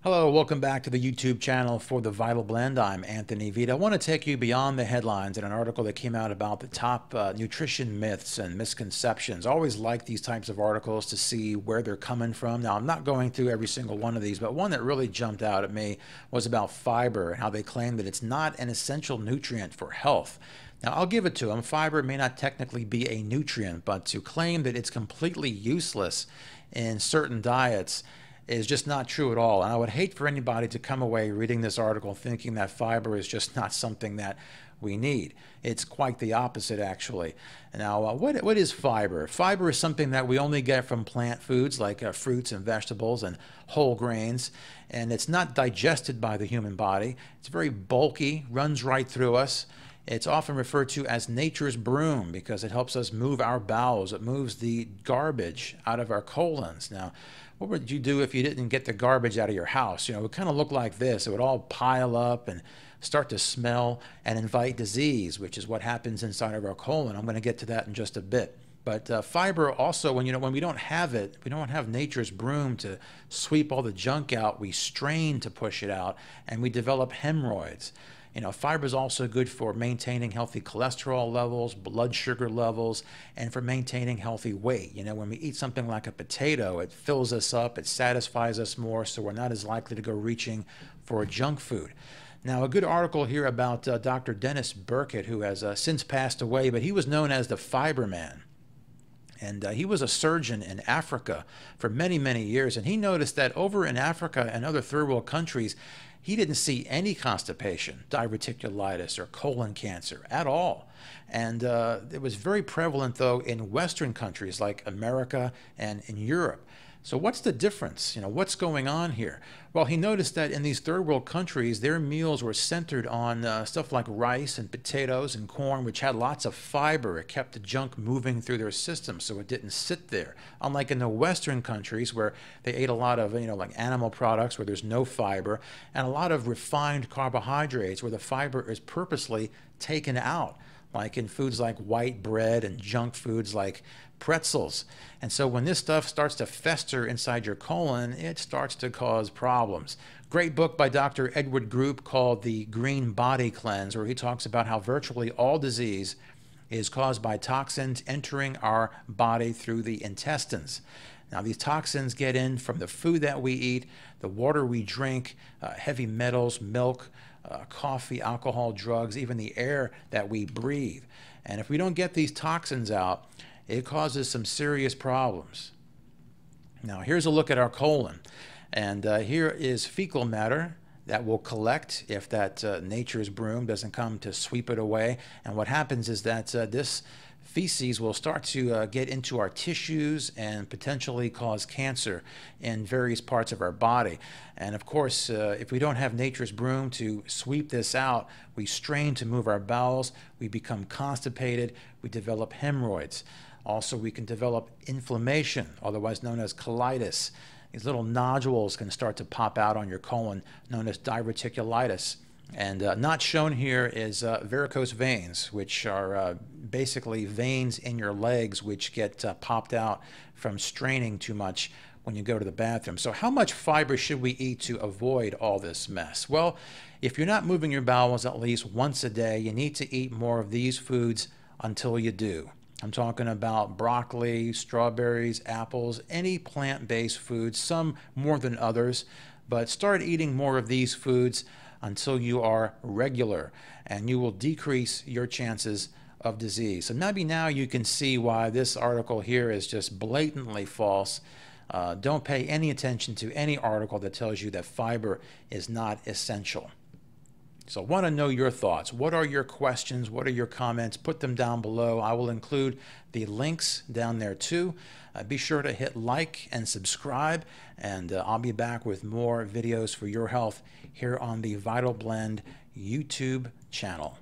Hello, welcome back to the YouTube channel for the Vital Blend. I'm Anthony Vita. I want to take you beyond the headlines in an article that came out about the top nutrition myths and misconceptions. I always like these types of articles to see where they're coming from. Now, I'm not going through every single one of these, but one that really jumped out at me was about fiber and how they claim that it's not an essential nutrient for health. Now, I'll give it to them. Fiber may not technically be a nutrient, but to claim that it's completely useless in certain diets is just not true at all. And I would hate for anybody to come away reading this article thinking that fiber is just not something that we need. It's quite the opposite, actually. Now, what is fiber? Fiber is something that we only get from plant foods like fruits and vegetables and whole grains, and it's not digested by the human body. It's very bulky, runs right through us. It's often referred to as nature's broom because it helps us move our bowels. It moves the garbage out of our colons. Now, what would you do if you didn't get the garbage out of your house? You know, it would kind of look like this. It would all pile up and start to smell and invite disease, which is what happens inside of our colon. I'm going to get to that in just a bit. But fiber also, when we don't have it, we don't have nature's broom to sweep all the junk out. We strain to push it out, and we develop hemorrhoids. You know, fiber is also good for maintaining healthy cholesterol levels, blood sugar levels, and for maintaining healthy weight. You know, when we eat something like a potato, it fills us up, it satisfies us more, so we're not as likely to go reaching for junk food. Now, a good article here about Dr. Dennis Burkitt, who has since passed away, but he was known as the Fiber Man. And he was a surgeon in Africa for many, many years. And he noticed that over in Africa and other third world countries, he didn't see any constipation, diverticulitis, or colon cancer at all. And it was very prevalent, though, in Western countries like America and in Europe. So what's the difference? You know, what's going on here? Well, he noticed that in these third world countries, their meals were centered on stuff like rice and potatoes and corn, which had lots of fiber. It kept the junk moving through their system, so it didn't sit there. Unlike in the Western countries, where they ate a lot of, like animal products where there's no fiber, and a lot of refined carbohydrates where the fiber is purposely taken out, like in foods like white bread and junk foods like pretzels. And so when this stuff starts to fester inside your colon, it starts to cause problems. Great book by Dr. Edward Group called The Green Body Cleanse, where he talks about how virtually all disease is caused by toxins entering our body through the intestines. Now, these toxins get in from the food that we eat, the water we drink, heavy metals, milk, coffee, alcohol, drugs, even the air that we breathe. And if we don't get these toxins out, it causes some serious problems. Now, here's a look at our colon. And here is fecal matter that will collect if that nature's broom doesn't come to sweep it away. And what happens is that this feces will start to get into our tissues and potentially cause cancer in various parts of our body. And of course, if we don't have nature's broom to sweep this out, we strain to move our bowels, we become constipated, we develop hemorrhoids. Also, we can develop inflammation, otherwise known as colitis. These little nodules can start to pop out on your colon, known as diverticulitis. And not shown here is varicose veins, which are basically veins in your legs which get popped out from straining too much when you go to the bathroom. So how much fiber should we eat to avoid all this mess? Well, if you're not moving your bowels at least once a day, you need to eat more of these foods until you do. I'm talking about broccoli, strawberries, apples, any plant-based foods, some more than others, but start eating more of these foods until you are regular, and you will decrease your chances of disease. So maybe now you can see why this article here is just blatantly false. Don't pay any attention to any article that tells you that fiber is not essential. So I want to know your thoughts. What are your questions? What are your comments? Put them down below. I will include the links down there too. Be sure to hit like and subscribe, and I'll be back with more videos for your health here on the Vital Blend YouTube channel.